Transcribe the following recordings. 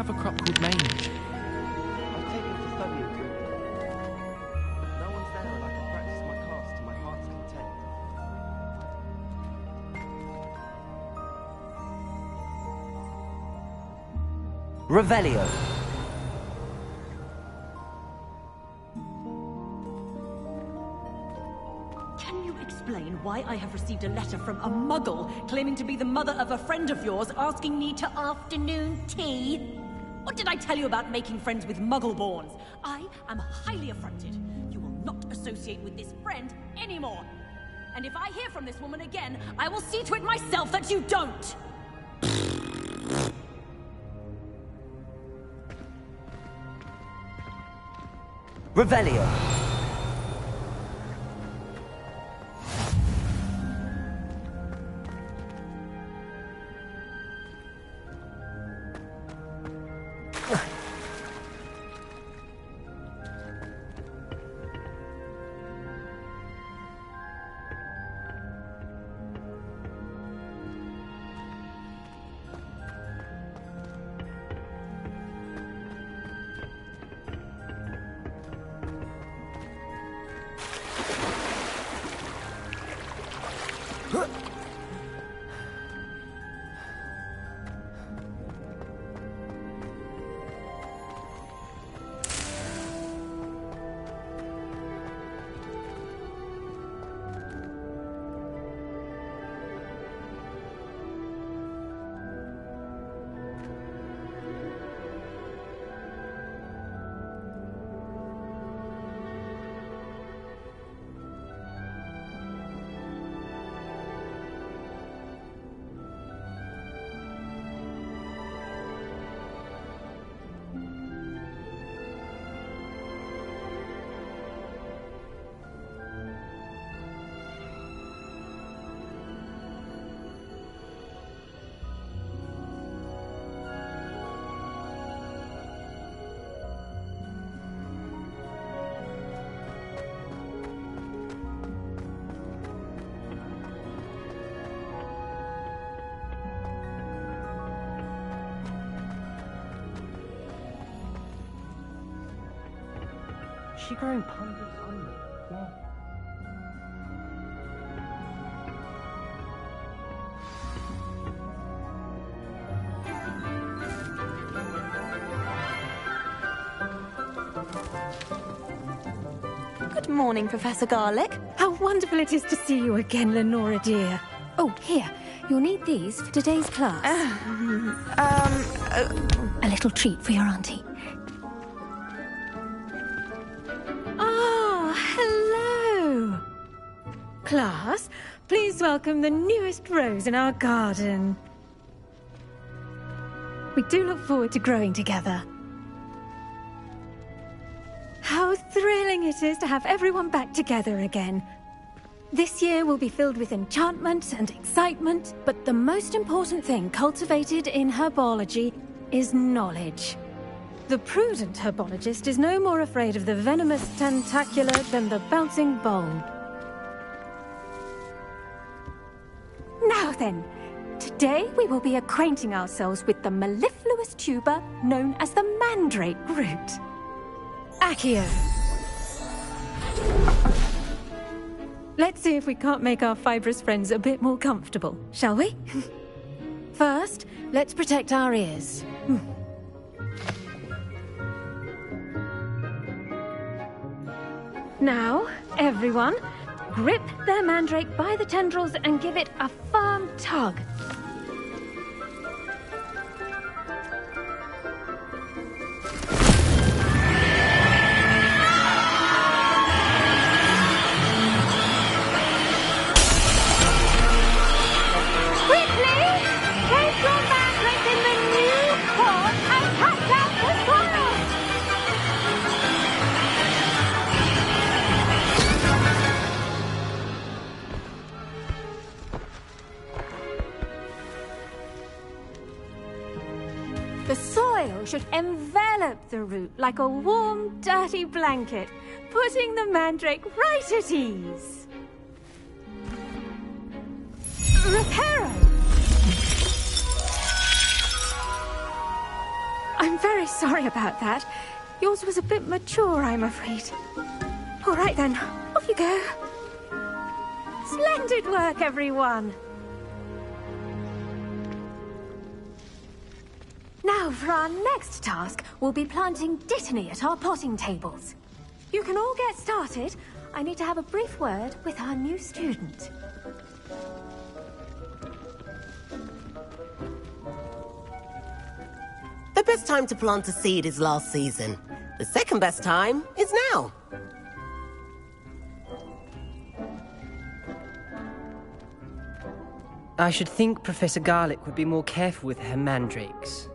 have a crop called mange. I've taken to study with you. No one's there and I can practice my cast to my heart's content. Revelio. Can you explain why I have received a letter from a muggle claiming to be the mother of a friend of yours asking me to afternoon tea? What did I tell you about making friends with muggle-borns? I am highly affronted. You will not associate with this friend anymore. And if I hear from this woman again, I will see to it myself that you don't! Revelio. Is she growing ponders on me? Yeah. Good morning, Professor Garlick. How wonderful it is to see you again, Lenora dear. Oh, here. You'll need these for today's class. A little treat for your auntie. Ah, hello. Class, please welcome the newest rose in our garden. We do look forward to growing together. How thrilling it is to have everyone back together again. This year will be filled with enchantment and excitement, but the most important thing cultivated in herbology is knowledge. The prudent herbologist is no more afraid of the venomous tentacular than the bouncing bulb. Now then, today we will be acquainting ourselves with the mellifluous tuber known as the mandrake root. Accio. Let's see if we can't make our fibrous friends a bit more comfortable, shall we? First, let's protect our ears. Now, everyone, grip their mandrake by the tendrils and give it a firm tug. The soil should envelop the root like a warm, dirty blanket, putting the mandrake right at ease. Reparo! I'm very sorry about that. Yours was a bit mature, I'm afraid. All right then, off you go. Splendid work, everyone. Now, for our next task, we'll be planting Dittany at our potting tables. You can all get started. I need to have a brief word with our new student. The best time to plant a seed is last season. The second best time is now. I should think Professor Garlick would be more careful with her mandrakes.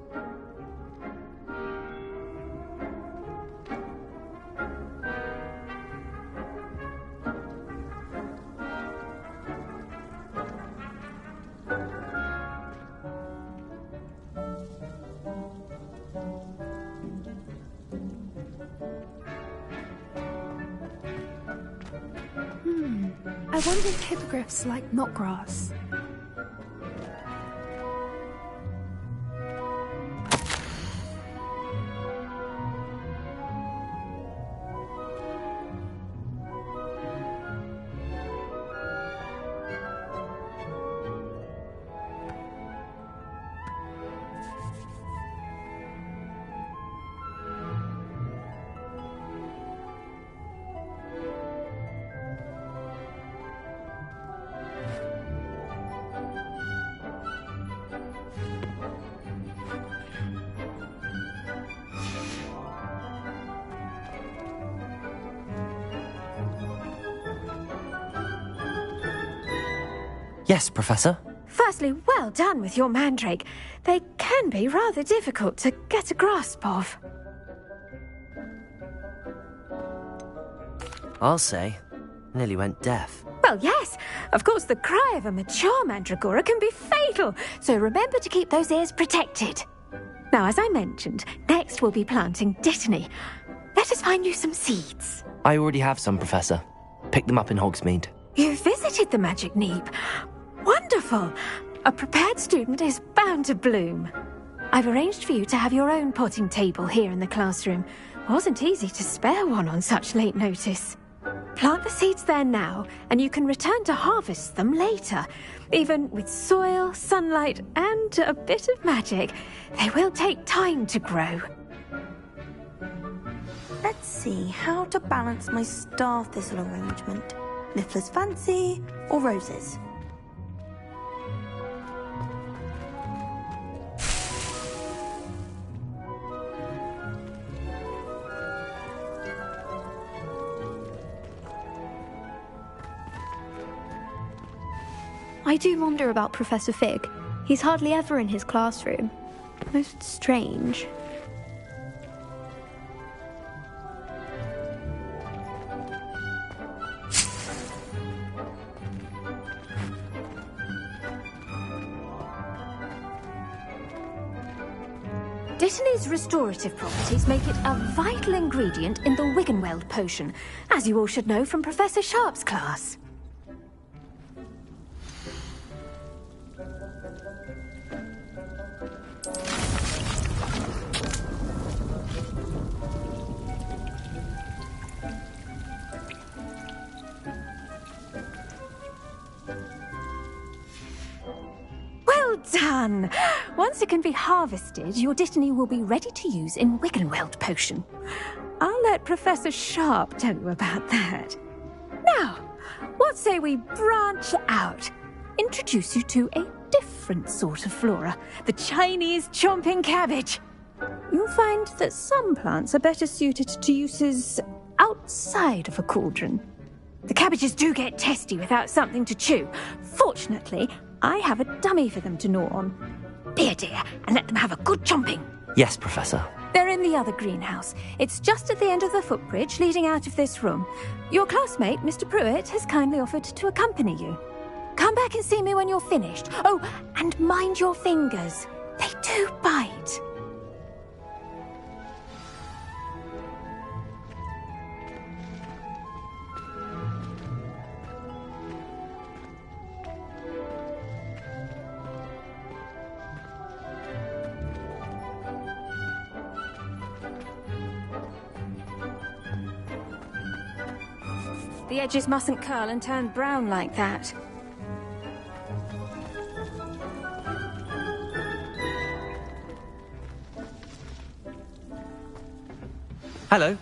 I wonder if hippogriffs like knotgrass. Yes, Professor. Firstly, well done with your mandrake. They can be rather difficult to get a grasp of. I'll say. Nearly went deaf. Well, yes. Of course, the cry of a mature mandragora can be fatal, so remember to keep those ears protected. Now, as I mentioned, next we'll be planting Dittany. Let us find you some seeds. I already have some, Professor. Picked them up in Hogsmeade. You visited the Magic Neep. Wonderful! A prepared student is bound to bloom. I've arranged for you to have your own potting table here in the classroom. Wasn't easy to spare one on such late notice. Plant the seeds there now, and you can return to harvest them later. Even with soil, sunlight, and a bit of magic, they will take time to grow. Let's see how to balance my star thistle arrangement. Niffler's fancy or roses? I do wonder about Professor Fig. He's hardly ever in his classroom. Most strange. Dittany's restorative properties make it a vital ingredient in the Wiggenweld potion, as you all should know from Professor Sharp's class. Well done! Once it can be harvested, your Dittany will be ready to use in Wiggenweld potion. I'll let Professor Sharp tell you about that. Now, what say we branch out? Introduce you to a different sort of flora, the Chinese chomping cabbage. You'll find that some plants are better suited to uses outside of a cauldron. The cabbages do get testy without something to chew. Fortunately, I have a dummy for them to gnaw on. Be a dear and let them have a good chomping. Yes, Professor. They're in the other greenhouse. It's just at the end of the footbridge leading out of this room. Your classmate, Mr. Pruitt, has kindly offered to accompany you. Come back and see me when you're finished. Oh, and mind your fingers. They do bite. The edges mustn't curl and turn brown like that. Hello.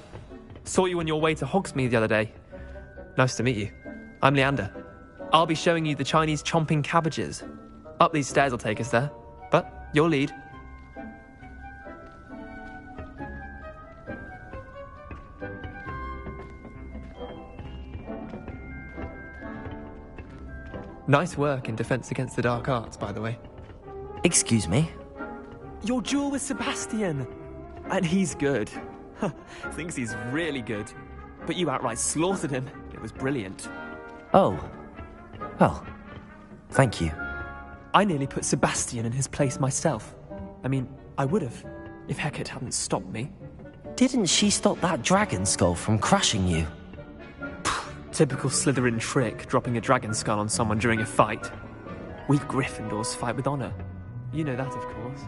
Saw you on your way to Hogsmeade the other day. Nice to meet you. I'm Leander. I'll be showing you the Chinese chomping cabbages. Up these stairs will take us there. But your lead. Nice work in Defense Against the Dark Arts, by the way. Excuse me? Your duel with Sebastian! And he's good. Thinks he's really good. But you outright slaughtered him. It was brilliant. Oh. Well, thank you. I nearly put Sebastian in his place myself. I mean, I would have, if Hecate hadn't stopped me. Didn't she stop that dragon skull from crushing you? Typical Slytherin trick, dropping a dragon skull on someone during a fight. We Gryffindors fight with honor. You know that, of course.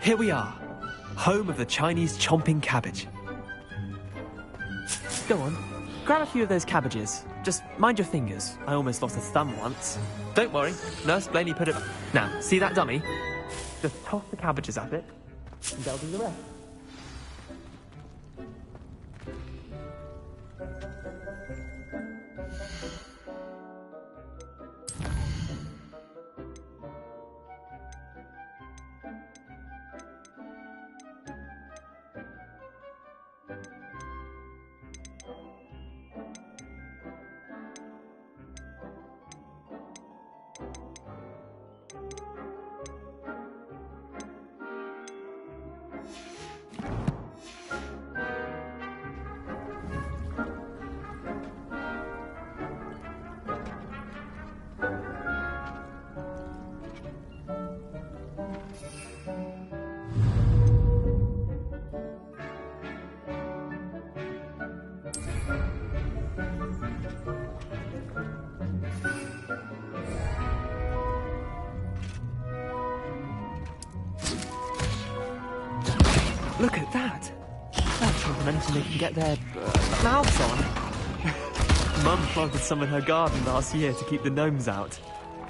Here we are, home of the Chinese chomping cabbage. Go on, grab a few of those cabbages. Just mind your fingers. I almost lost a thumb once. Don't worry, Nurse Blaney put it... Now, see that dummy? Just toss the cabbages at it, and they'll do the rest. Look at that! That's the momentum they can get their mouths on. Mum planted some in her garden last year to keep the gnomes out.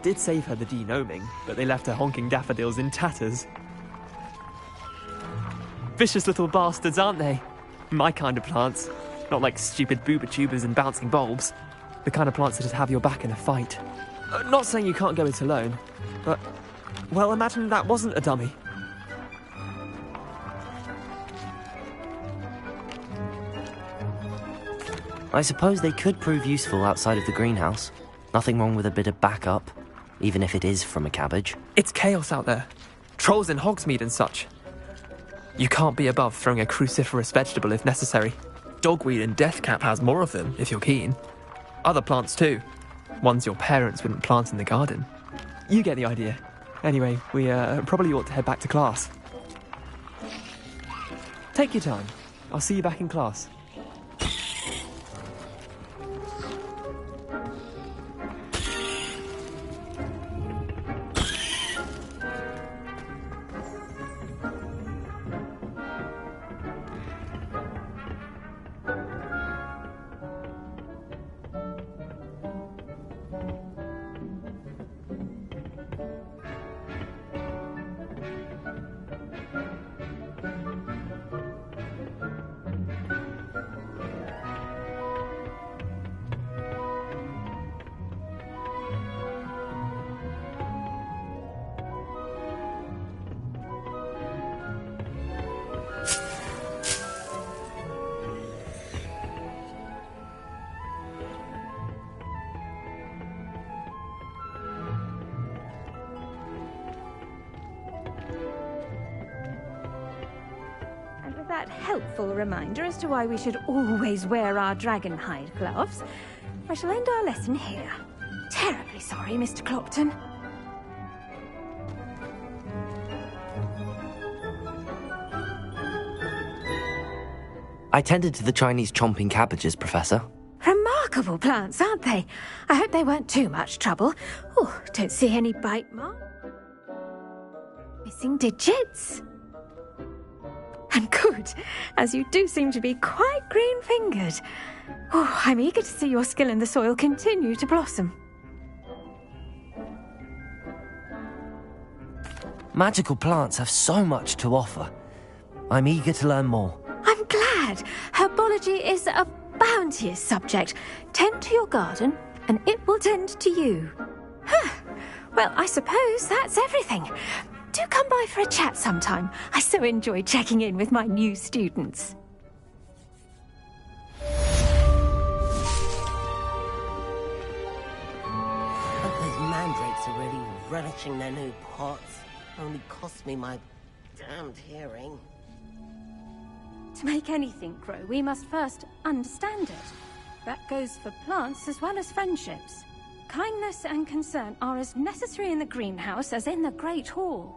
Did save her the de-gnoming, but they left her honking daffodils in tatters. Vicious little bastards, aren't they? My kind of plants. Not like stupid booba tubers and bouncing bulbs. The kind of plants that just have your back in a fight. Not saying you can't go it alone, but... well, imagine that wasn't a dummy. I suppose they could prove useful outside of the greenhouse. Nothing wrong with a bit of backup, even if it is from a cabbage. It's chaos out there. Trolls in Hogsmeade and such. You can't be above throwing a cruciferous vegetable if necessary. Dogweed and deathcap has more of them, if you're keen. Other plants too. Ones your parents wouldn't plant in the garden. You get the idea. Anyway, we probably ought to head back to class. Take your time. I'll see you back in class. That helpful reminder as to why we should always wear our dragon hide gloves, I shall end our lesson here. Terribly sorry, Mr. Clopton. I tended to the Chinese chomping cabbages, Professor. Remarkable plants, aren't they? I hope they weren't too much trouble. Oh, don't see any bite marks. Missing digits. And good, as you do seem to be quite green-fingered. Oh, I'm eager to see your skill in the soil continue to blossom. Magical plants have so much to offer. I'm eager to learn more. I'm glad. Herbology is a bounteous subject. Tend to your garden, and it will tend to you. Well, I suppose that's everything. Do come by for a chat sometime. I so enjoy checking in with my new students. Hope those mandrakes are really relishing their new pots. Only cost me my damned hearing. To make anything grow, we must first understand it. That goes for plants as well as friendships. Kindness and concern are as necessary in the greenhouse as in the Great Hall.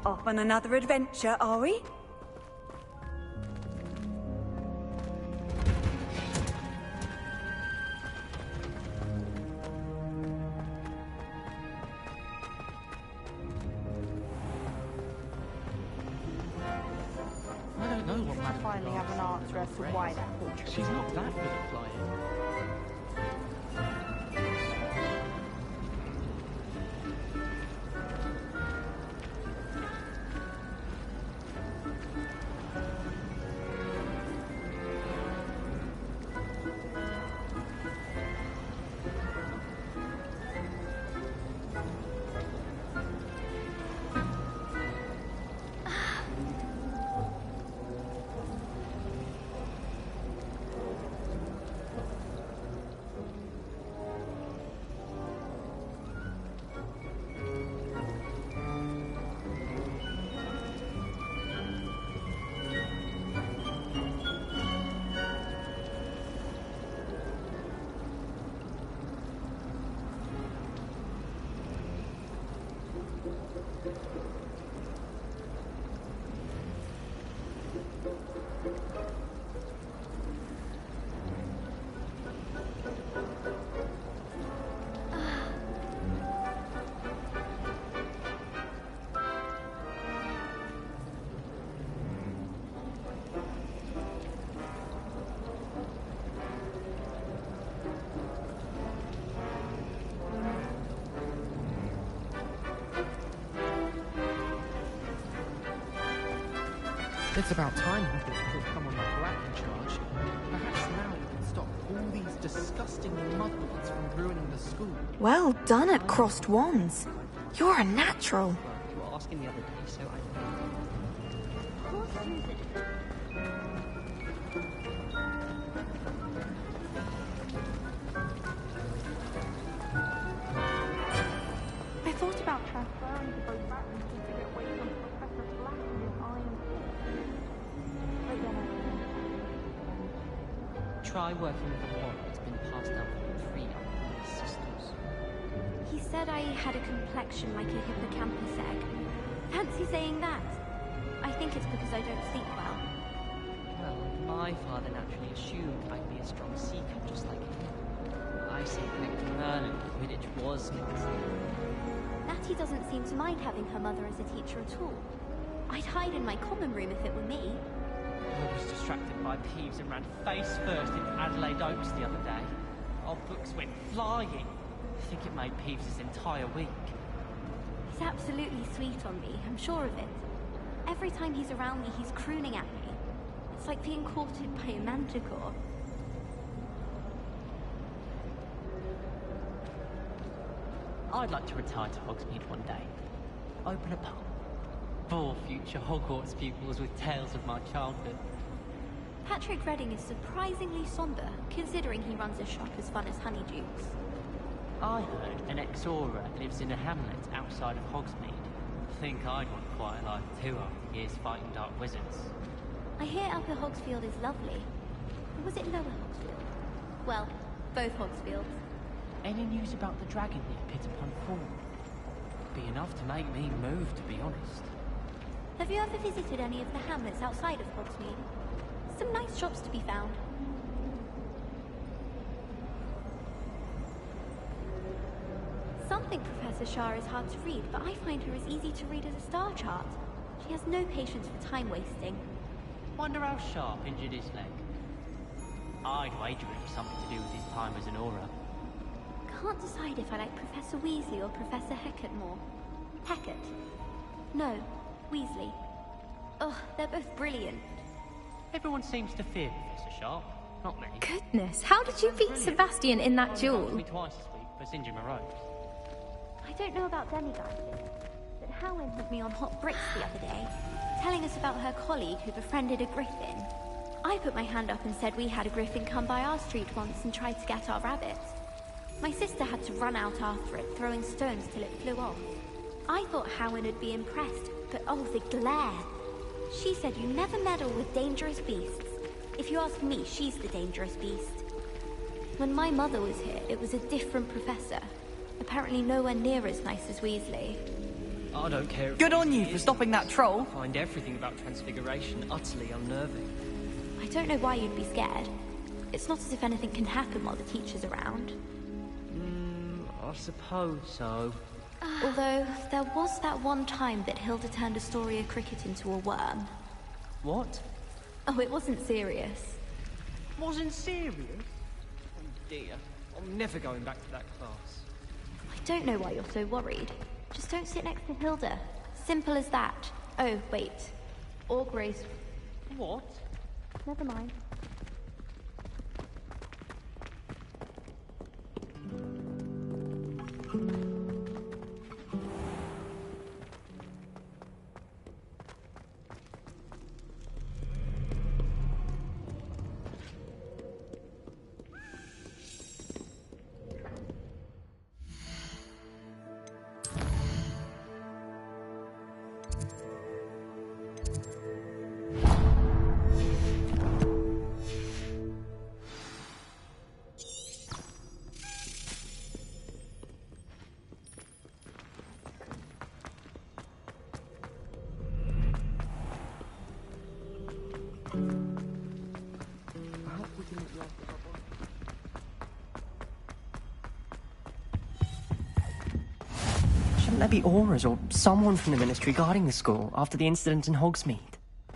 Off on another adventure, are we? finally have an answer as to why that portrait. She's not that good at flying. It's about time he could come on like rat in charge. Perhaps now we can stop all these disgusting mudbloods from ruining the school. Well done at crossed wands. You're a natural. You were asking the other day, so I... I thought about transferring to both Batman to get away from Professor Black and his iron fist. But then Try working with a wand that's been passed down from 3 other sisters. He said I had a complexion like a hippocampus egg. Fancy saying that? I think it's because I don't sleep well. Well, my father naturally assumed I'd be a strong seeker just like him. I say thank Merlin that Quidditch was considered. Natty doesn't seem to mind having her mother as a teacher at all. I'd hide in my common room if it were me. I was distracted by Peeves and ran face first into Adelaide Oaks the other day. Our books went flying. I think it made Peeves' entire week. He's absolutely sweet on me, I'm sure of it. Every time he's around me, he's crooning at me. It's like being courted by a manticore. I'd like to retire to Hogsmeade one day. Open a pub. Bore future Hogwarts pupils with tales of my childhood. Patrick Redding is surprisingly somber, considering he runs a shop as fun as Honeydukes. I heard an ex-Auror lives in a hamlet outside of Hogsmeade. Think I'd want a quiet life too after years fighting dark wizards. I hear Upper Hogsfield is lovely. Or was it Lower Hogsfield? Well, both Hogsfields. Any news about the dragon near Pit upon Fawn? Be enough to make me move, to be honest. Have you ever visited any of the hamlets outside of Hogsmeade? Some nice shops to be found. Some think Professor Shah is hard to read, but I find her as easy to read as a star chart. She has no patience for time wasting. Wonder how Sharp injured his leg. I'd wager it was something to do with his time as an Auror. Can't decide if I like Professor Weasley or Professor Hecat more. Hecat? No, Weasley. Ugh, they're both brilliant. Everyone seems to fear Professor Sharp, not me. Goodness, how did you beat Sebastian in that duel? Me twice this week for singeing my ropes. I don't know about demigods, but Helen had me on hot bricks the other day, telling us about her colleague who befriended a griffin. I put my hand up and said we had a griffin come by our street once and tried to get our rabbit. My sister had to run out after it, throwing stones till it flew off. I thought Helen would be impressed, but oh, the glare! She said you never meddle with dangerous beasts. If you ask me, she's the dangerous beast. When my mother was here, it was a different professor. Apparently nowhere near as nice as Weasley. I don't care. Good on you for stopping that troll. I find everything about Transfiguration utterly unnerving. I don't know why you'd be scared. It's not as if anything can happen while the teacher's around. I suppose so. Although, there was that one time that Hilda turned Astoria Cricket into a worm. What? Oh, it wasn't serious. Wasn't serious? Oh dear, I'm never going back to that class. I don't know why you're so worried. Just don't sit next to Hilda. Simple as that. Oh, wait. Or Grace. What? Never mind. Shouldn't there be auras or someone from the ministry guarding the school after the incident in Hogsmeade?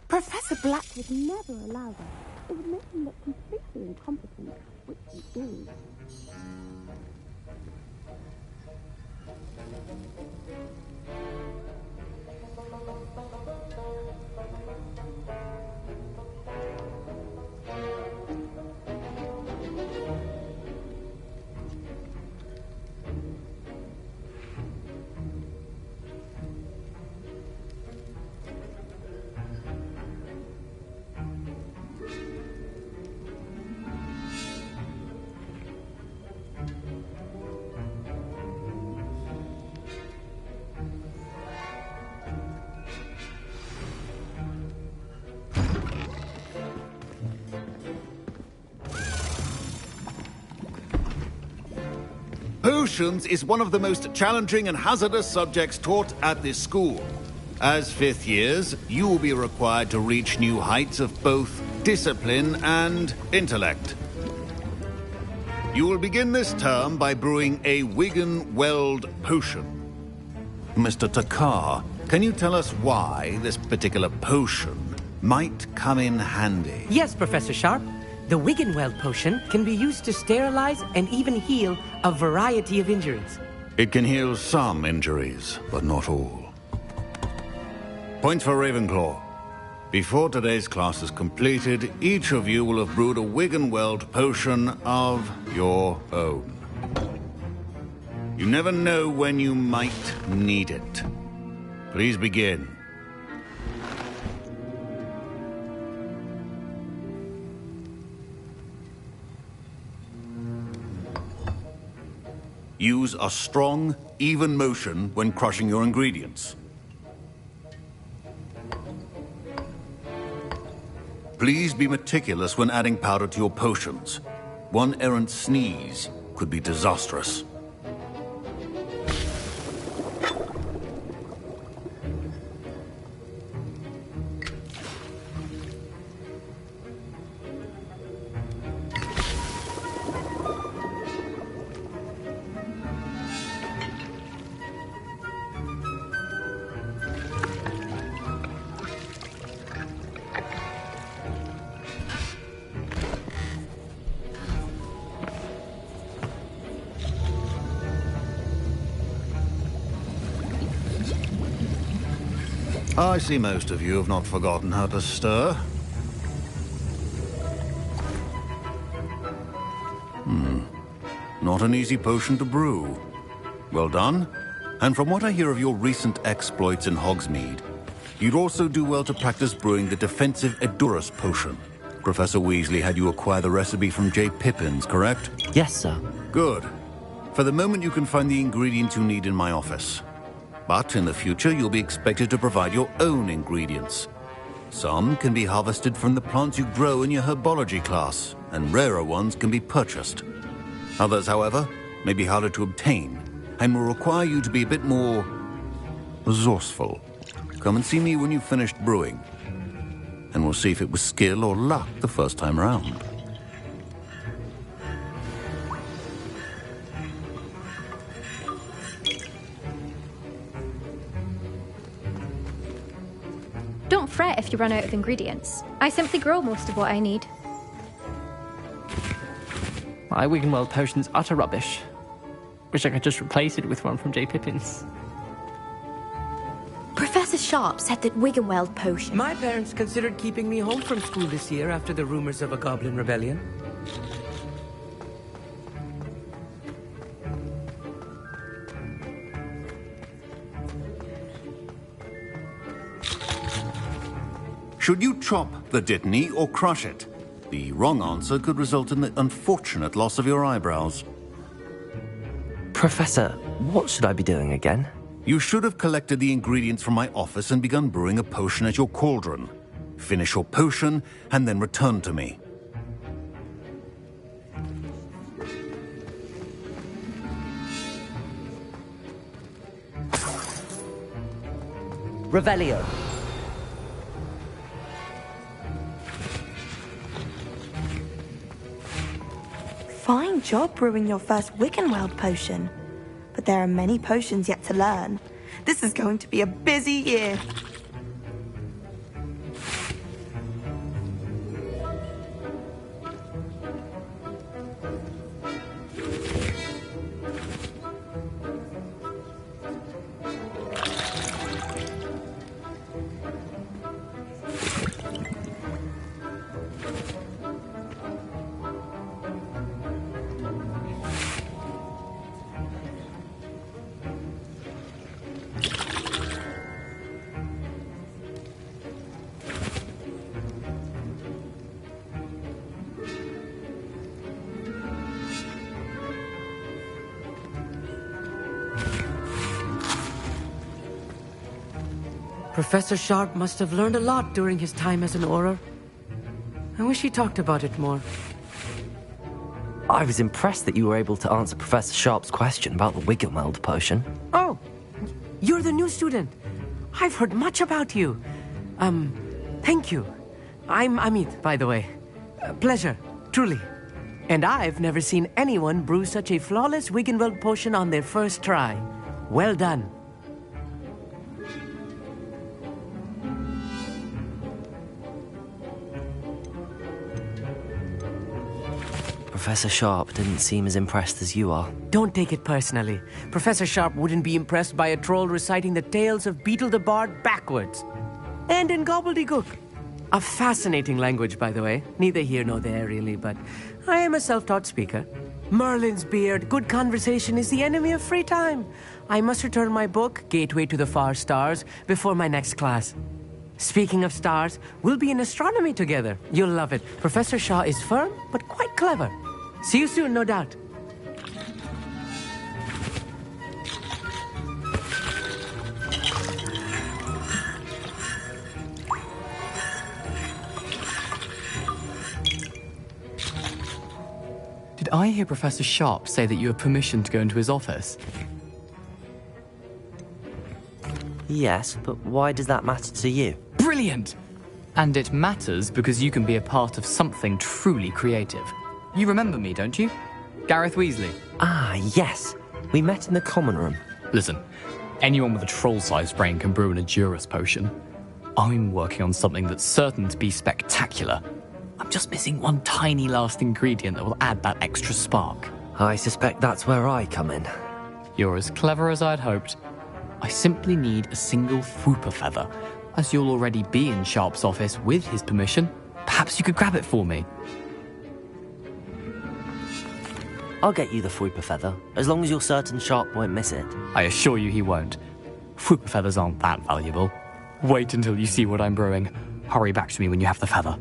Professor Black would never allow that. It would make him look completely incompetent, which he is. Potions is one of the most challenging and hazardous subjects taught at this school. As fifth years, you will be required to reach new heights of both discipline and intellect. You will begin this term by brewing a Wigan-Weld potion. Mr. Takar, can you tell us why this particular potion might come in handy? Yes, Professor Sharp. The Wigan-Weld potion can be used to sterilize and even heal a variety of injuries. It can heal some injuries, but not all. Points for Ravenclaw. Before today's class is completed, each of you will have brewed a Wigan-Weld potion of your own. You never know when you might need it. Please begin. Use a strong, even motion when crushing your ingredients. Please be meticulous when adding powder to your potions. One errant sneeze could be disastrous. I see most of you have not forgotten how to stir. Not an easy potion to brew. Well done. And from what I hear of your recent exploits in Hogsmeade, you'd also do well to practice brewing the defensive Edurus potion. Professor Weasley had you acquire the recipe from J. Pippins, correct? Yes, sir. Good. For the moment, you can find the ingredients you need in my office. But in the future, you'll be expected to provide your own ingredients. Some can be harvested from the plants you grow in your herbology class, and rarer ones can be purchased. Others, however, may be harder to obtain, and will require you to be a bit more resourceful. Come and see me when you've finished brewing, and we'll see if it was skill or luck the first time around. Don't fret if you run out of ingredients. I simply grow most of what I need. My Wiggenweld potion's utter rubbish. Wish I could just replace it with one from J. Pippin's. Professor Sharp said that Wiggenweld potion... My parents considered keeping me home from school this year after the rumors of a goblin rebellion. Should you chop the Dittany or crush it? The wrong answer could result in the unfortunate loss of your eyebrows. Professor, what should I be doing again? You should have collected the ingredients from my office and begun brewing a potion at your cauldron. Finish your potion and then return to me. Revelio. Fine job brewing your first Wiggenweld potion. But there are many potions yet to learn. This is going to be a busy year. Professor Sharp must have learned a lot during his time as an Auror. I wish he talked about it more. I was impressed that you were able to answer Professor Sharp's question about the Wiggenweld potion. Oh, you're the new student. I've heard much about you. Thank you. I'm Amit, by the way. Pleasure, truly. And I've never seen anyone brew such a flawless Wiggenweld potion on their first try. Well done. Professor Sharp didn't seem as impressed as you are. Don't take it personally. Professor Sharp wouldn't be impressed by a troll reciting the tales of Beetle the Bard backwards. And in gobbledygook. A fascinating language, by the way. Neither here nor there, really, but I am a self-taught speaker. Merlin's beard, good conversation is the enemy of free time. I must return my book, Gateway to the Far Stars, before my next class. Speaking of stars, we'll be in astronomy together. You'll love it. Professor Shaw is firm, but quite clever. See you soon, no doubt. Did I hear Professor Sharp say that you have permission to go into his office? Yes, but why does that matter to you? Brilliant! And it matters because you can be a part of something truly creative. You remember me, don't you? Gareth Weasley. Ah, yes. We met in the common room. Listen, anyone with a troll-sized brain can brew an Adurus potion. I'm working on something that's certain to be spectacular. I'm just missing one tiny last ingredient that will add that extra spark. I suspect that's where I come in. You're as clever as I'd hoped. I simply need a single Fwooper feather. As you'll already be in Sharp's office with his permission, perhaps you could grab it for me. I'll get you the Fwooper feather, as long as you're certain Sharp won't miss it. I assure you he won't. Fwooper feathers aren't that valuable. Wait until you see what I'm brewing. Hurry back to me when you have the feather.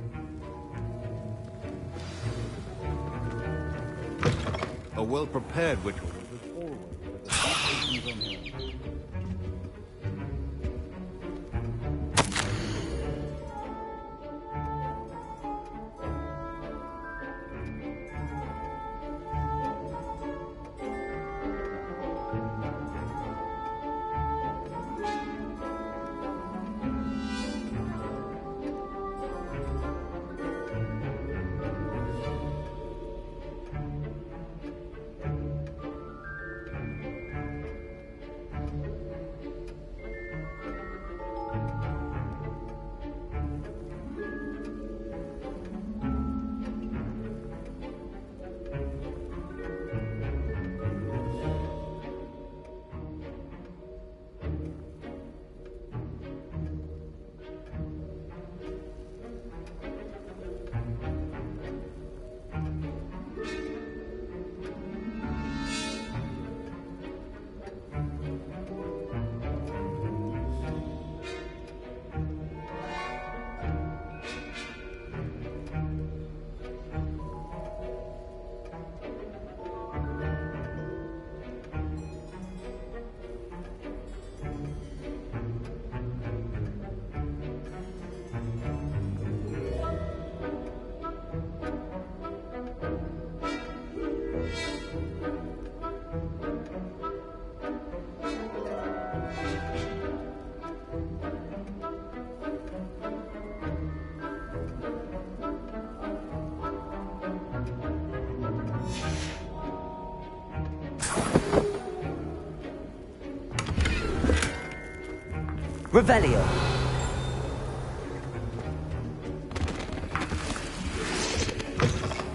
A well-prepared witch is always with the deep on hand. Revelio.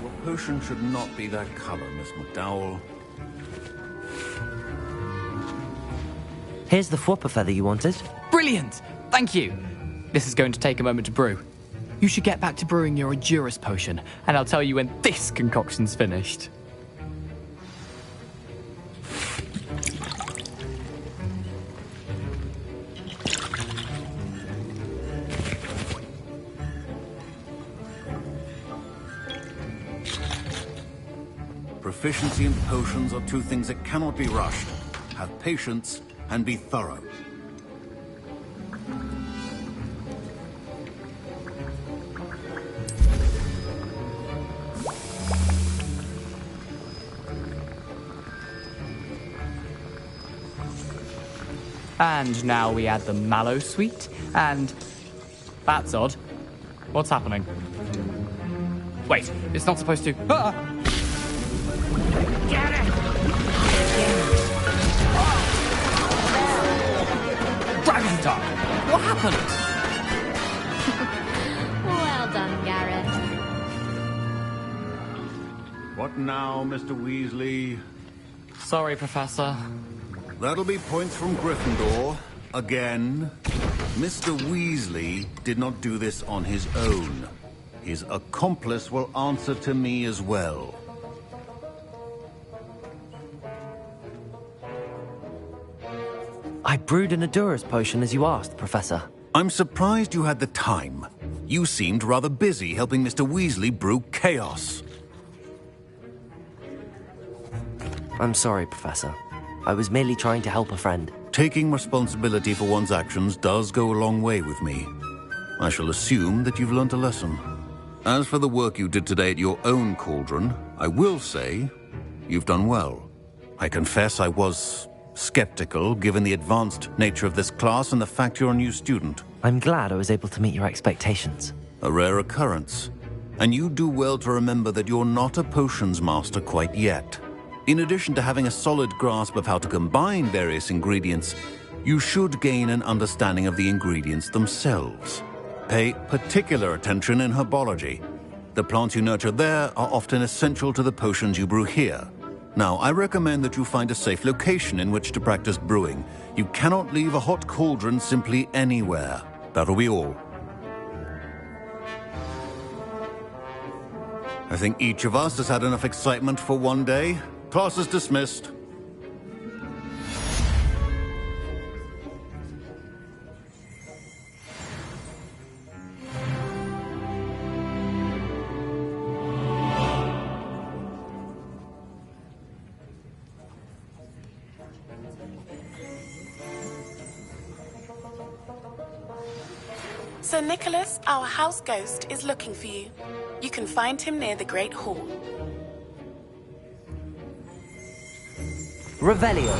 Your potion should not be that color, Miss McDowell. Here's the Fwopper feather you wanted. Brilliant! Thank you! This is going to take a moment to brew. You should get back to brewing your Edurus potion, and I'll tell you when this concoction's finished. Proficiency in potions are two things that cannot be rushed. Have patience and be thorough. And now we add the mallow sweet, and... That's odd. What's happening? Wait, it's not supposed to... Ah! Get it! Dragon Tongue! What happened? Well done, Garrett. What now, Mr. Weasley? Sorry, Professor. That'll be points from Gryffindor. Again. Mr. Weasley did not do this on his own. His accomplice will answer to me as well. I brewed an Edurus potion as you asked, Professor. I'm surprised you had the time. You seemed rather busy helping Mr. Weasley brew chaos. I'm sorry, Professor. I was merely trying to help a friend. Taking responsibility for one's actions does go a long way with me. I shall assume that you've learnt a lesson. As for the work you did today at your own cauldron, I will say you've done well. I confess I was skeptical, given the advanced nature of this class and the fact you're a new student. I'm glad I was able to meet your expectations. A rare occurrence. And you do well to remember that you're not a potions master quite yet. In addition to having a solid grasp of how to combine various ingredients, you should gain an understanding of the ingredients themselves. Pay particular attention in herbology. The plants you nurture there are often essential to the potions you brew here. Now, I recommend that you find a safe location in which to practice brewing. You cannot leave a hot cauldron simply anywhere. That'll be all. I think each of us has had enough excitement for one day. Class is dismissed. Sir Nicholas, our house ghost, is looking for you. You can find him near the Great Hall. Revelio.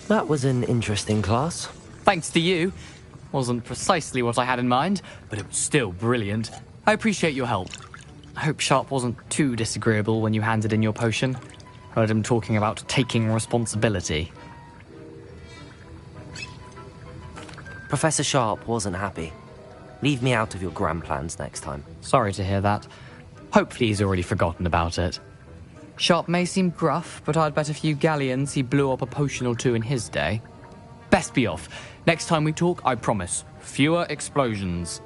That was an interesting class. Thanks to you. Wasn't precisely what I had in mind, but it was still brilliant. I appreciate your help. I hope Sharp wasn't too disagreeable when you handed in your potion. Heard him talking about taking responsibility. Professor Sharp wasn't happy. Leave me out of your grand plans next time. Sorry to hear that. Hopefully he's already forgotten about it. Sharp may seem gruff, but I'd bet a few galleons he blew up a potion or two in his day. Best be off. Next time we talk, I promise, fewer explosions.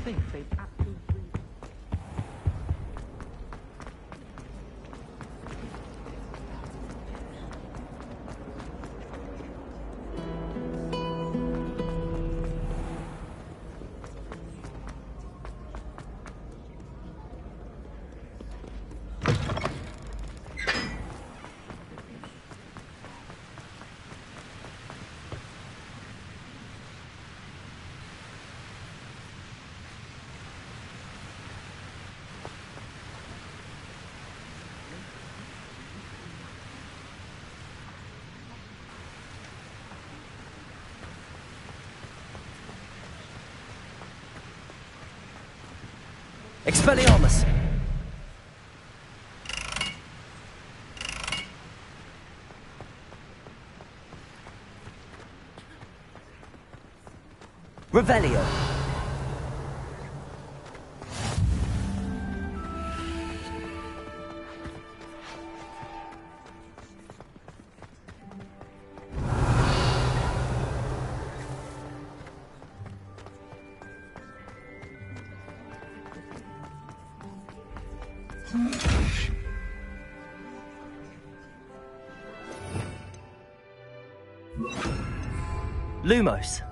think they've absolutely... Expelliarmus! Revelio! Lumos.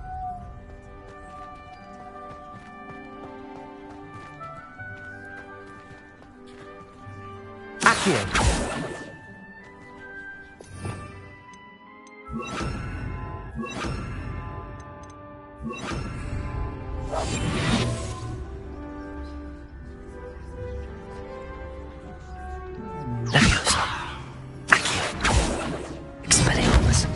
Accio. Leviosa. Accio. Expelliarmus.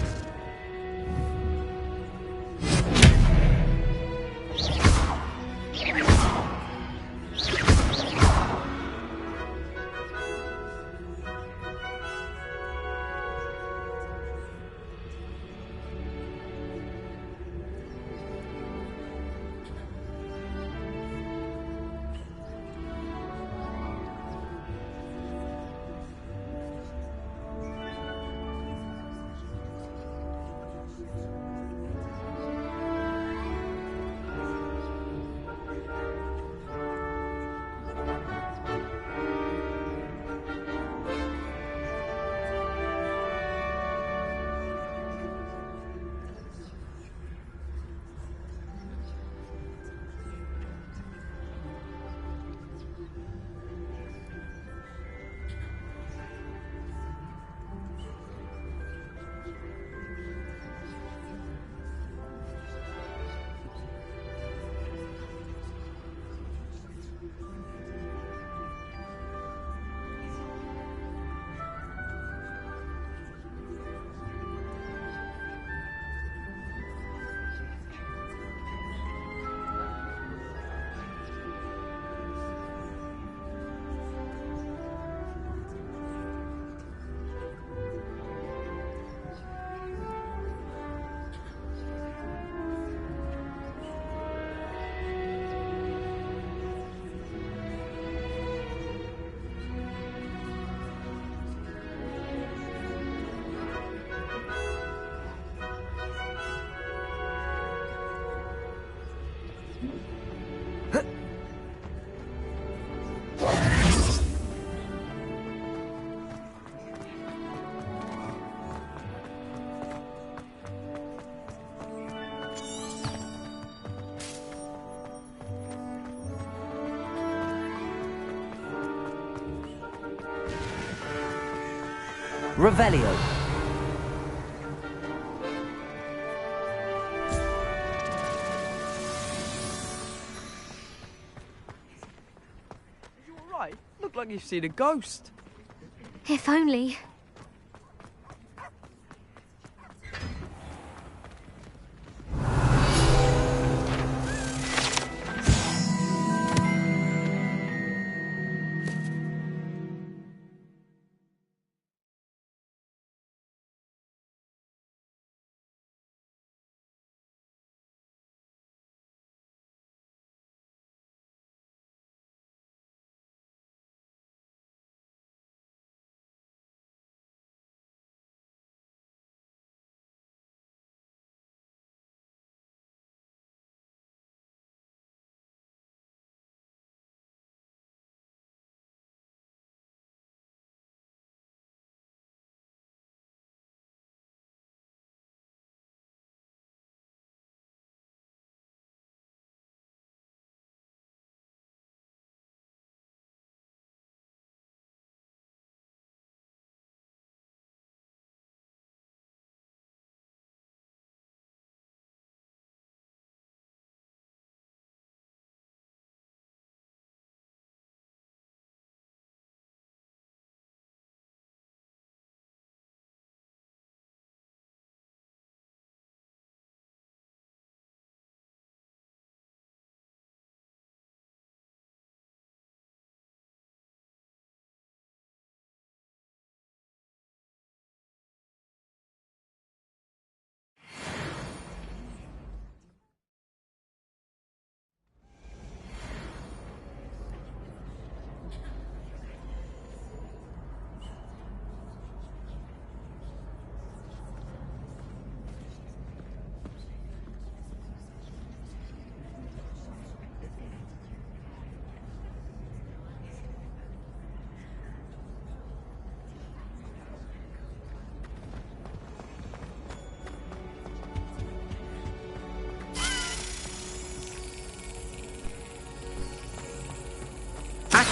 Revelio. You alright? Look like you've seen a ghost. If only.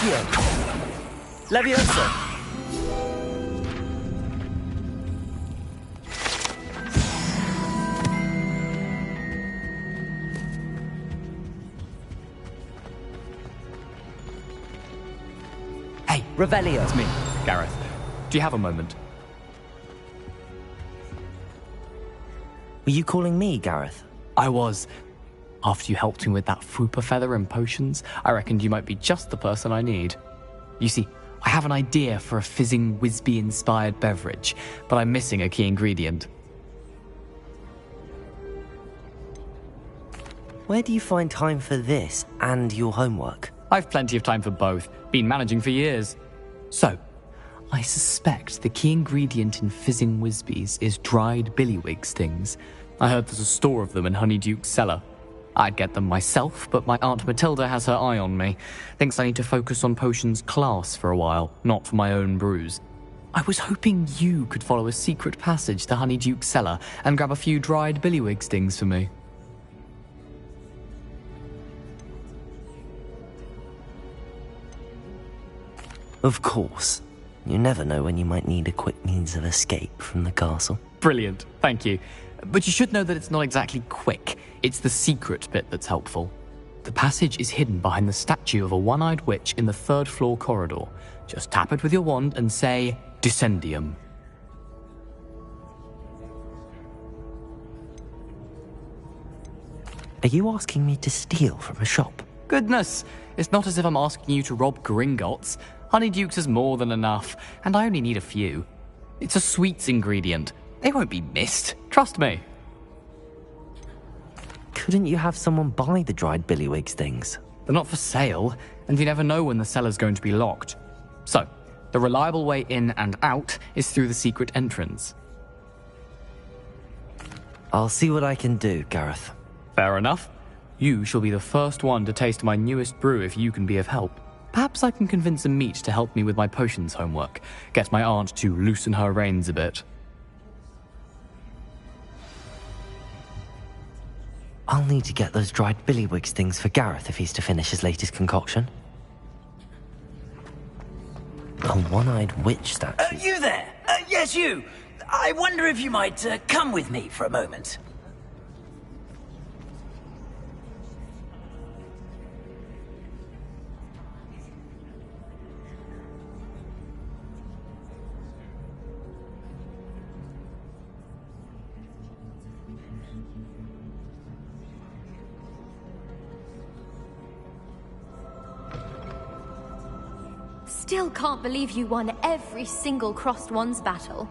Accio. Levioso. Hey, Revelio. It's me, Gareth. Do you have a moment? Were you calling me, Gareth? I was. After you helped me with that Fupa feather and potions, I reckoned you might be just the person I need. You see, I have an idea for a fizzing Whizbee-inspired beverage, but I'm missing a key ingredient. Where do you find time for this and your homework? I've plenty of time for both. Been managing for years. So, I suspect the key ingredient in fizzing Whizbees is dried billywig stings. I heard there's a store of them in Honeyduke's cellar. I'd get them myself, but my Aunt Matilda has her eye on me. Thinks I need to focus on potions class for a while, not for my own brews. I was hoping you could follow a secret passage to Honeyduke's cellar and grab a few dried billywig stings for me. Of course. You never know when you might need a quick means of escape from the castle. Brilliant, thank you. But you should know that it's not exactly quick. It's the secret bit that's helpful. The passage is hidden behind the statue of a one-eyed witch in the third-floor corridor. Just tap it with your wand and say, Descendium. Are you asking me to steal from a shop? Goodness, it's not as if I'm asking you to rob Gringotts. Honeyduke's is more than enough, and I only need a few. It's a sweets ingredient. They won't be missed. Trust me. Couldn't you have someone buy the dried billywig things? They're not for sale, and you never know when the cellar's going to be locked. So, the reliable way in and out is through the secret entrance. I'll see what I can do, Gareth. Fair enough. You shall be the first one to taste my newest brew if you can be of help. Perhaps I can convince a meat to help me with my potions homework. Get my aunt to loosen her reins a bit. I'll need to get those dried billywig things for Gareth if he's to finish his latest concoction. A one-eyed witch statue. You there? Yes, you. I wonder if you might come with me for a moment. Still can't believe you won every single Crossed Wands battle.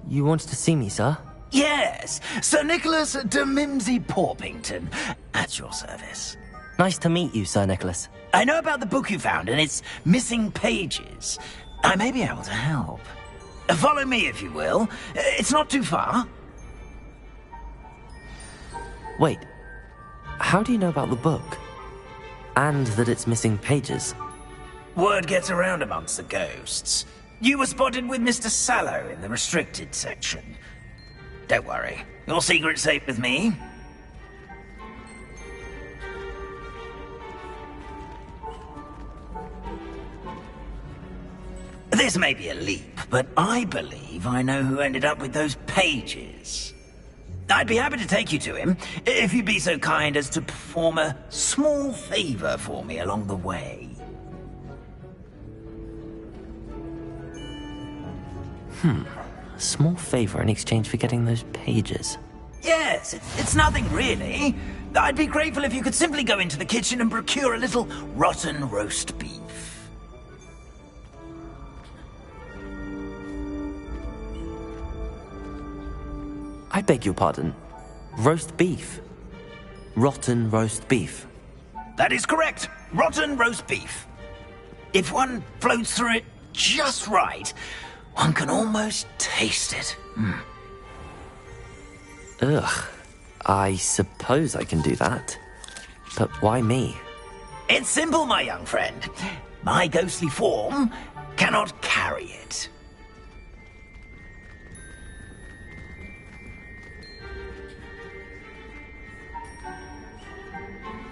You wanted to see me, sir? Yes, Sir Nicholas de Mimsy Porpington, at your service. Nice to meet you, Sir Nicholas. I know about the book you found and its missing pages. I may be able to help. Follow me, if you will. It's not too far. Wait, how do you know about the book? And that it's missing pages? Word gets around amongst the ghosts. You were spotted with Mr. Sallow in the restricted section. Don't worry, your secret's safe with me. This may be a leap, but I believe I know who ended up with those pages. I'd be happy to take you to him, if you'd be so kind as to perform a small favor for me along the way. A small favor in exchange for getting those pages. Yes, it's nothing really. I'd be grateful if you could simply go into the kitchen and procure a little rotten roast beef. I beg your pardon. Roast beef. Rotten roast beef. That is correct. Rotten roast beef. If one floats through it just right, one can almost taste it. Ugh. I suppose I can do that. But why me? It's simple, my young friend. My ghostly form cannot carry it.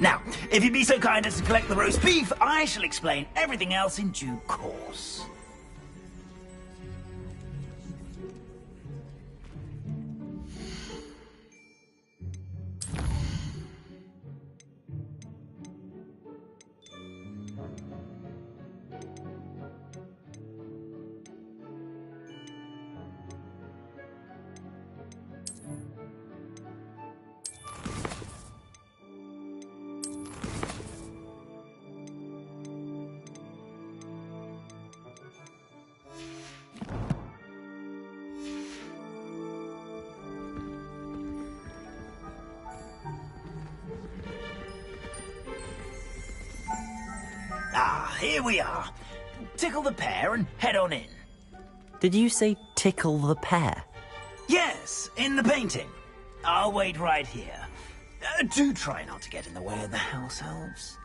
Now, if you'd be so kind as to collect the roast beef, I shall explain everything else in due course. Ah, here we are. Tickle the pear and head on in. Did you say tickle the pear? Yes, in the painting. I'll wait right here. Do try not to get in the way of the house elves.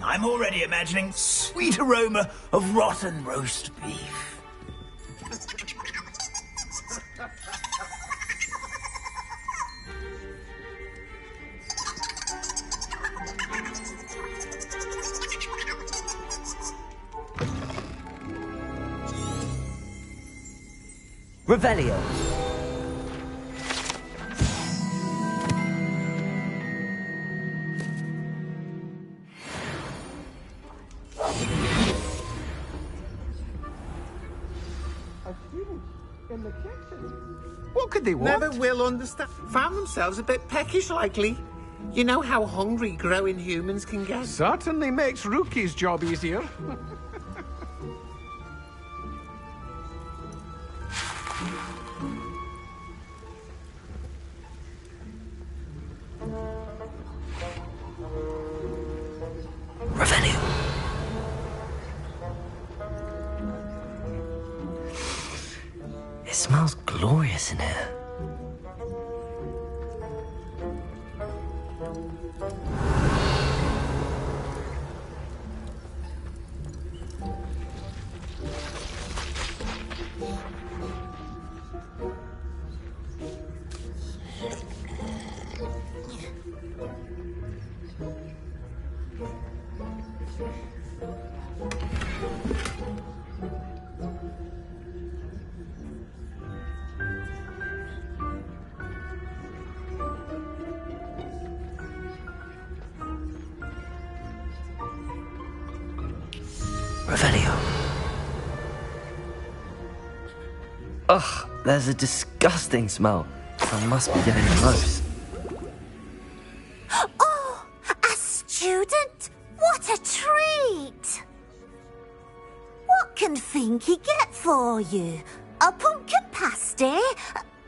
I'm already imagining sweet aroma of rotten roast beef. Revelio. What could they want? Never will understand. Found themselves a bit peckish, likely. You know how hungry growing humans can get. Certainly makes Rookie's job easier. It smells glorious in here. Revelio. Ugh, there's a disgusting smell. I must be getting close. Oh, a student? What a treat! What can Finky get for you? A pumpkin pasty?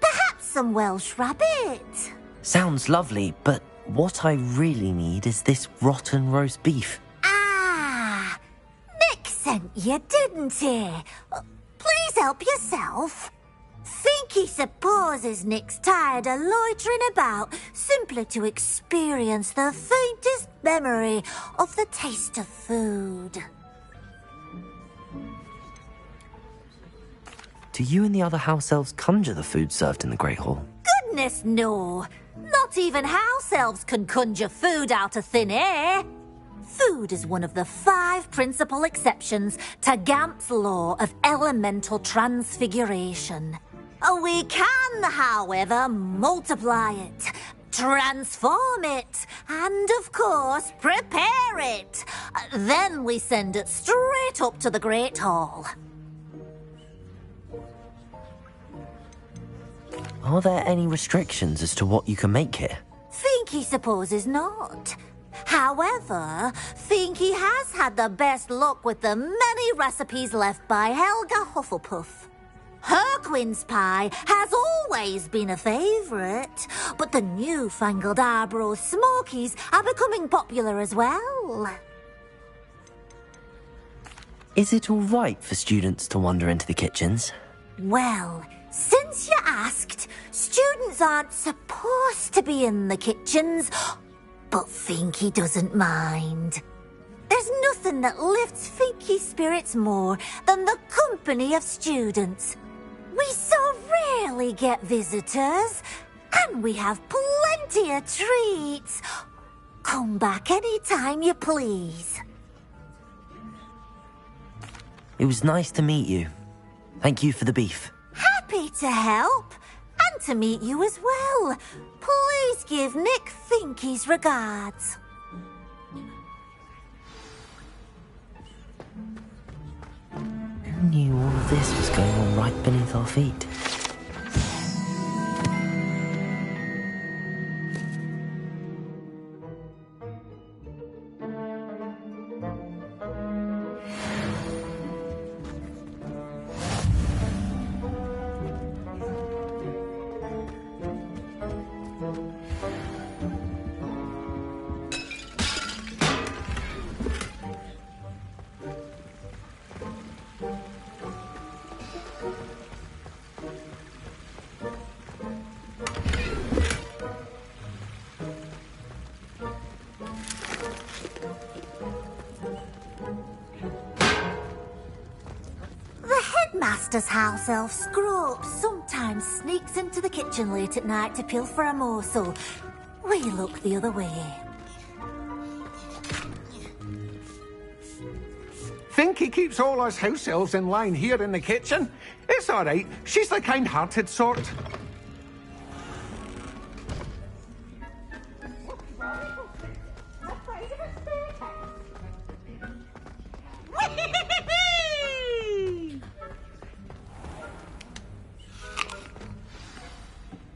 Perhaps some Welsh rabbit? Sounds lovely, but what I really need is this rotten roast beef. Nick sent you, didn't he? Please help yourself. Finky supposes Nick's tired of loitering about simply to experience the faintest memory of the taste of food. Do you and the other house elves conjure the food served in the Great Hall? Goodness, no. Not even house elves can conjure food out of thin air. Food is one of the 5 principal exceptions to Gamp's law of elemental transfiguration. We can, however, multiply it, transform it, and, of course, prepare it. Then we send it straight up to the Great Hall. Are there any restrictions as to what you can make here? Finky supposes not. However, Finky has had the best luck with the many recipes left by Helga Hufflepuff. Her quince pie has always been a favourite, but the newfangled Arbroath Smokies are becoming popular as well. Is it all right for students to wander into the kitchens? Well, since you asked, students aren't supposed to be in the kitchens, but Finky doesn't mind. There's nothing that lifts Finky's spirits more than the company of students. We so rarely get visitors, and we have plenty of treats. Come back any time you please. It was nice to meet you. Thank you for the beef. Happy to help. And to meet you as well. Please give Nick Finky's regards. Who knew all of this was going on right beneath our feet? Master's house elf Scrope sometimes sneaks into the kitchen late at night to pilfer a morsel. We look the other way. Finky keeps all us house elves in line here in the kitchen. It's all right. She's the kind-hearted sort.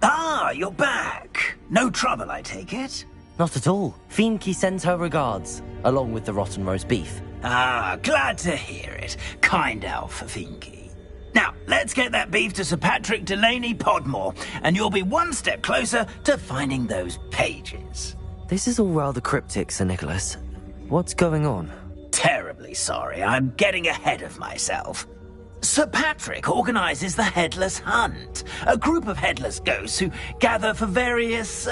Ah, you're back. No trouble, I take it? Not at all. Finky sends her regards, along with the rotten roast beef. Ah, glad to hear it. Kind elf for Finky. Now, let's get that beef to Sir Patrick Delaney Podmore, and you'll be one step closer to finding those pages. This is all rather cryptic, Sir Nicholas. What's going on? Terribly sorry, I'm getting ahead of myself. Sir Patrick organises the Headless Hunt, a group of headless ghosts who gather for various,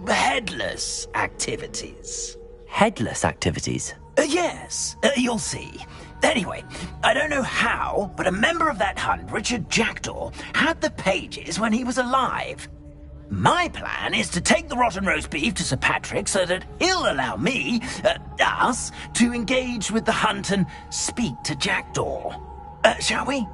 headless activities. Headless activities? Yes, you'll see. Anyway, I don't know how, but a member of that hunt, Richard Jackdaw, had the pages when he was alive. My plan is to take the rotten roast beef to Sir Patrick so that he'll allow me, us, to engage with the hunt and speak to Jackdaw. Shall we?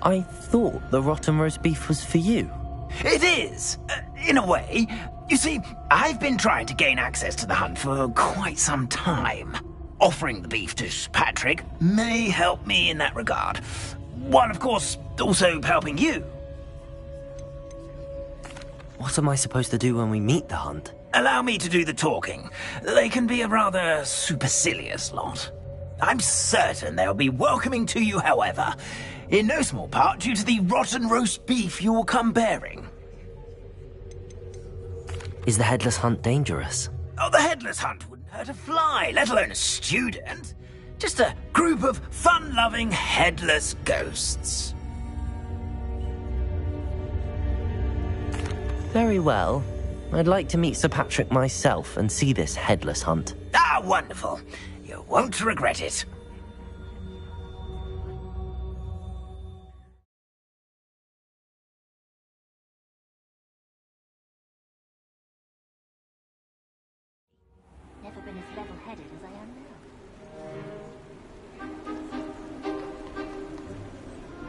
I thought the rotten roast beef was for you. It is, in a way. You see, I've been trying to gain access to the hunt for quite some time. Offering the beef to Sir Patrick may help me in that regard. While, of course, also helping you. What am I supposed to do when we meet the hunt? Allow me to do the talking. They can be a rather supercilious lot. I'm certain they'll be welcoming to you, however, in no small part due to the rotten roast beef you will come bearing. Is the Headless Hunt dangerous? Oh, the Headless Hunt wouldn't hurt a fly, let alone a student. Just a group of fun-loving headless ghosts. Very well. I'd like to meet Sir Patrick myself and see this Headless Hunt. Ah, wonderful. You won't regret it. Never been as level-headed as I am now.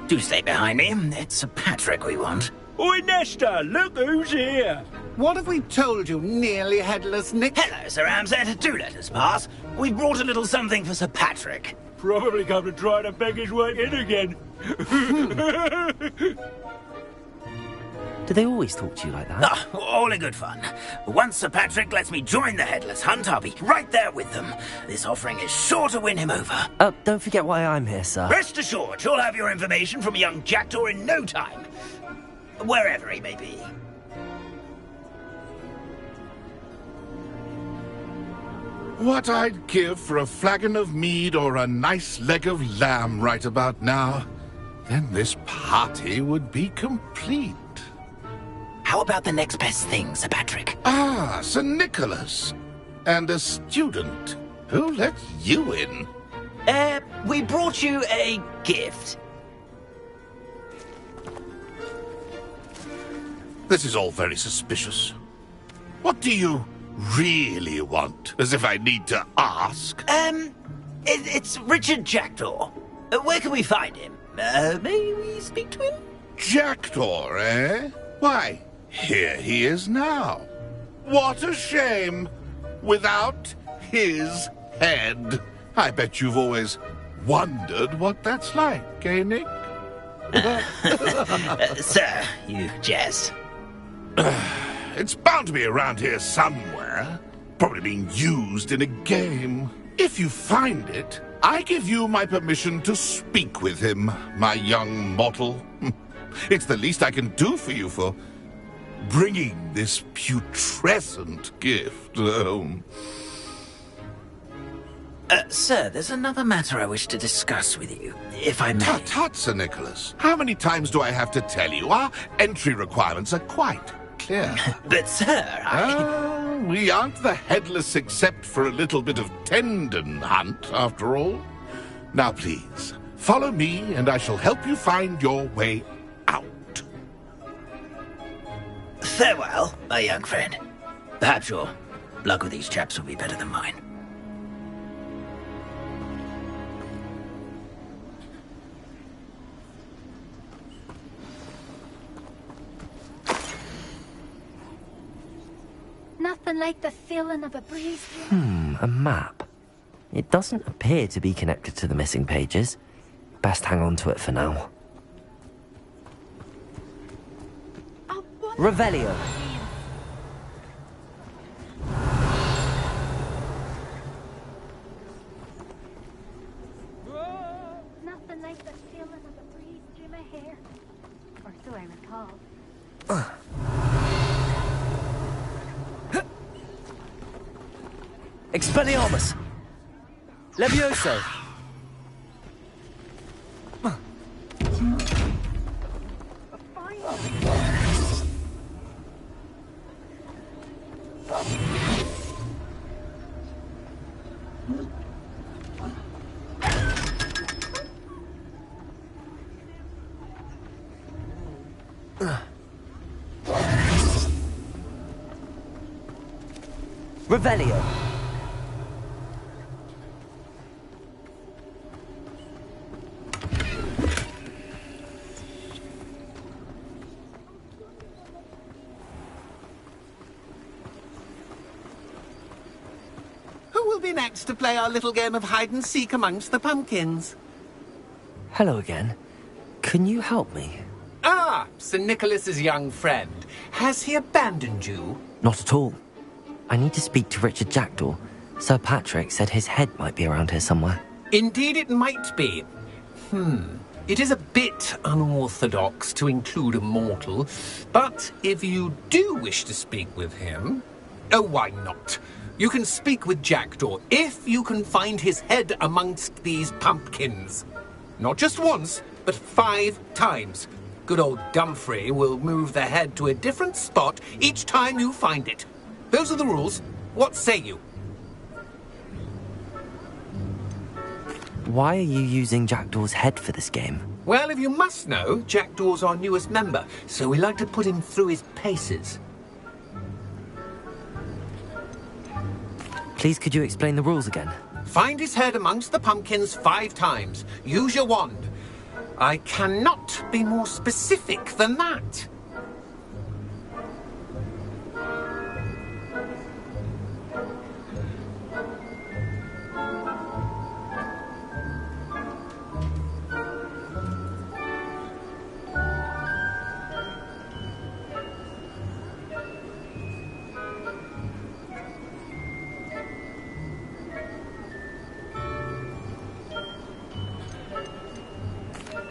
Do stay behind me. It's Sir Patrick we want. Oi, Nesta, look who's here. What have we told you, nearly headless Nick? Hello, Sir Ramsett. Do let us pass. We brought a little something for Sir Patrick. Probably come to try to beg his way in again. Do they always talk to you like that? Ah, all in good fun. Once Sir Patrick lets me join the Headless Hunt, I'll be right there with them. This offering is sure to win him over. Don't forget why I'm here, sir. Rest assured, you'll have your information from young Jackdaw in no time. Wherever he may be. What I'd give for a flagon of mead or a nice leg of lamb right about now. Then this party would be complete. How about the next best thing, Sir Patrick? Ah, Sir Nicholas. And a student. Who let you in? We brought you a gift. This is all very suspicious. What do you really want? As if I need to ask. It's Richard Jackdaw. Where can we find him? May we speak to him? Jackdaw, eh? Why, here he is now. What a shame. Without his head. I bet you've always wondered what that's like, eh, Nick? Sir, you jest. It's bound to be around here somewhere. Probably being used in a game. If you find it, I give you my permission to speak with him, my young mortal. It's the least I can do for you for bringing this putrescent gift home. Sir, there's another matter I wish to discuss with you, if I may. Tut, Sir Nicholas. How many times do I have to tell you? Our entry requirements are quite clear. But, sir, we aren't the headless except for a little bit of tendon hunt, after all. Now, please, follow me, and I shall help you find your way out. Farewell, my young friend. Perhaps your luck with these chaps will be better than mine. Nothing like the feeling of a breeze. A map. It doesn't appear to be connected to the missing pages. Best hang on to it for now. Revelio. Nothing like the feeling of a breeze through my hair. Or so I recall. Expelliarmus! Levioso! Revelio. Who will be next to play our little game of hide-and-seek amongst the pumpkins? Hello again. Can you help me? Ah, Sir Nicholas's young friend. Has he abandoned you? Not at all. I need to speak to Richard Jackdaw. Sir Patrick said his head might be around here somewhere. Indeed it might be. It is a bit unorthodox to include a mortal, but if you do wish to speak with him... Oh, why not? You can speak with Jackdaw if you can find his head amongst these pumpkins. Not just once, but 5 times. Good old Dumfrey will move the head to a different spot each time you find it. Those are the rules. What say you? Why are you using Jackdaw's head for this game? Well, if you must know, Jackdaw's our newest member, so we like to put him through his paces. Please, could you explain the rules again? Find his head amongst the pumpkins 5 times. Use your wand. I cannot be more specific than that.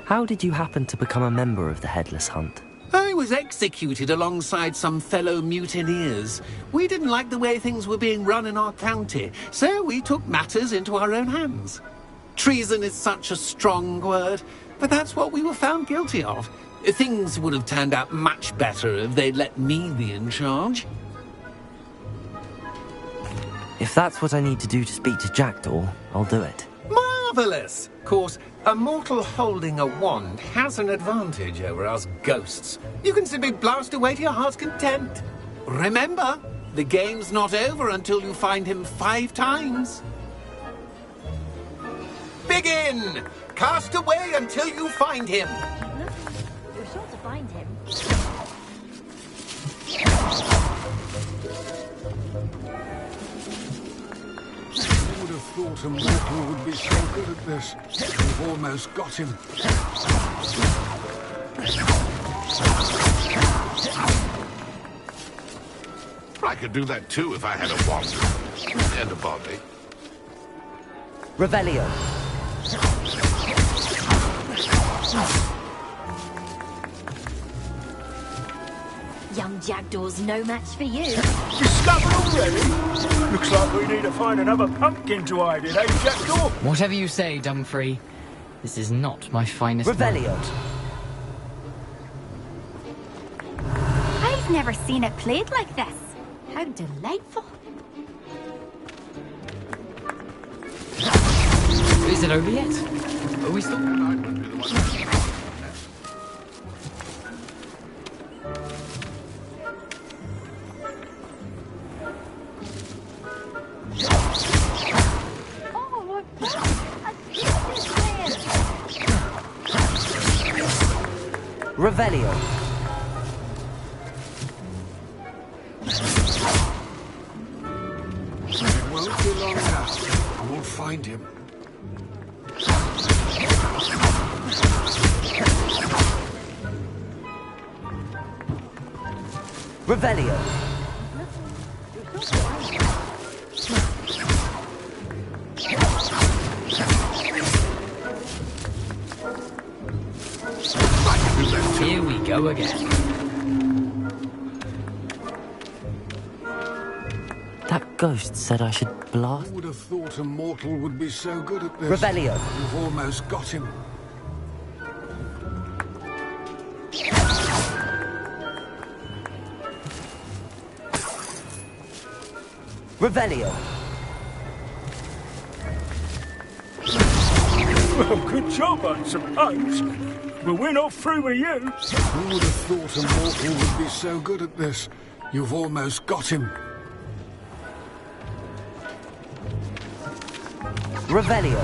How did you happen to become a member of the Headless Hunt? I was executed alongside some fellow mutineers. We didn't like the way things were being run in our county, so we took matters into our own hands. Treason is such a strong word, but that's what we were found guilty of. Things would have turned out much better if they'd let me be in charge. If that's what I need to do to speak to Jackdaw, I'll do it. Marvellous! Of course, a mortal holding a wand has an advantage over us ghosts. You can simply blast away to your heart's content. Remember, The game's not over until you find him 5 times. Begin! Cast away until you find him. Look, you're sure to find him. Who would have thought a mortal would be so good at this? We've almost got him. I could do that too if I had a wand and a body. Revelio. Young Jackdaw's no match for you. Discovered already? Looks like we need to find another pumpkin to hide in, eh, Jackdaw? Whatever you say, Dumfrey. This is not my finest Revelio. moment. I've never seen it played like this. How delightful. Is it over yet? Are we still... Revelio. It won't be long now. We'll find him. Revelio. Here we go again. That ghost said I should blast. Who would have thought a mortal would be so good at this? Revelio. You've almost got him. Revelio. Well, good job, I suppose. But we're not through with you. Who would have thought a mortal would be so good at this? You've almost got him. Revelio.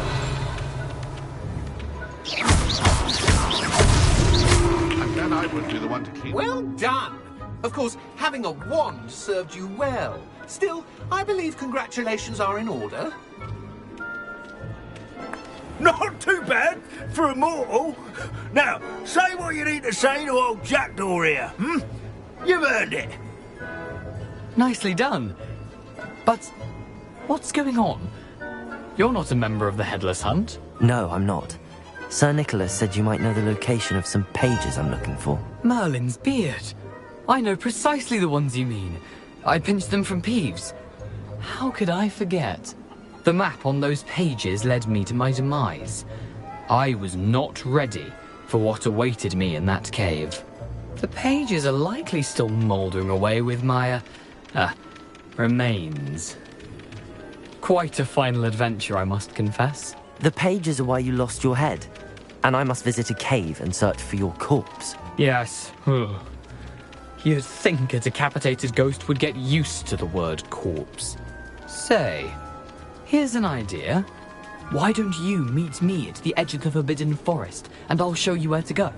And then I would be the one to keep... Well done! Of course, having a wand served you well. Still, I believe congratulations are in order. Not too bad for a mortal. Now, say what you need to say to old Jackdaw here, hmm? You've earned it. Nicely done. But what's going on? You're not a member of the Headless Hunt. No, I'm not. Sir Nicholas said you might know the location of some pages I'm looking for. Merlin's beard. I know precisely the ones you mean. I pinched them from Peeves. How could I forget? The map on those pages led me to my demise. I was not ready for what awaited me in that cave. The pages are likely still mouldering away with my, remains. Quite a final adventure, I must confess. The pages are why you lost your head, and I must visit a cave and search for your corpse. Yes. You'd think a decapitated ghost would get used to the word corpse. Say, here's an idea. Why don't you meet me at the edge of the Forbidden Forest, and I'll show you where to go?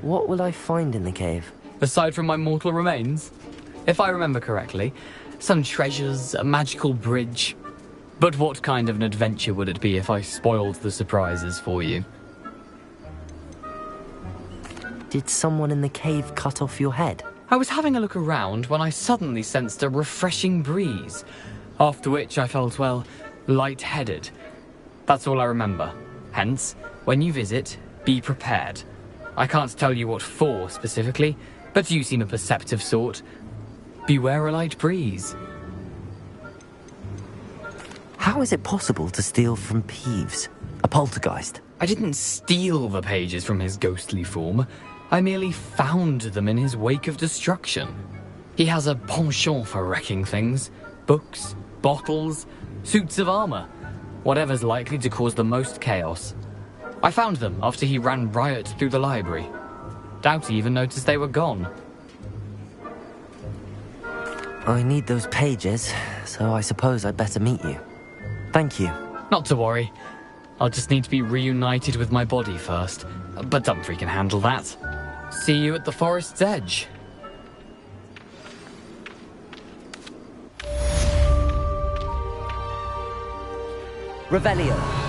What will I find in the cave? Aside from my mortal remains? If I remember correctly, some treasures, a magical bridge. But what kind of an adventure would it be if I spoiled the surprises for you? Did someone in the cave cut off your head? I was having a look around when I suddenly sensed a refreshing breeze, after which I felt, well, lightheaded. That's all I remember. Hence, when you visit, be prepared. I can't tell you what for specifically, but you seem a perceptive sort. Beware a light breeze. How is it possible to steal from Peeves, a poltergeist? I didn't steal the pages from his ghostly form. I merely found them in his wake of destruction. He has a penchant for wrecking things. Books, bottles, suits of armor. Whatever's likely to cause the most chaos. I found them after he ran riot through the library. Doubt he even noticed they were gone. I need those pages, so I suppose I'd better meet you. Thank you. Not to worry. I'll just need to be reunited with my body first. But Dumfries can handle that. See you at the forest's edge. Revelio.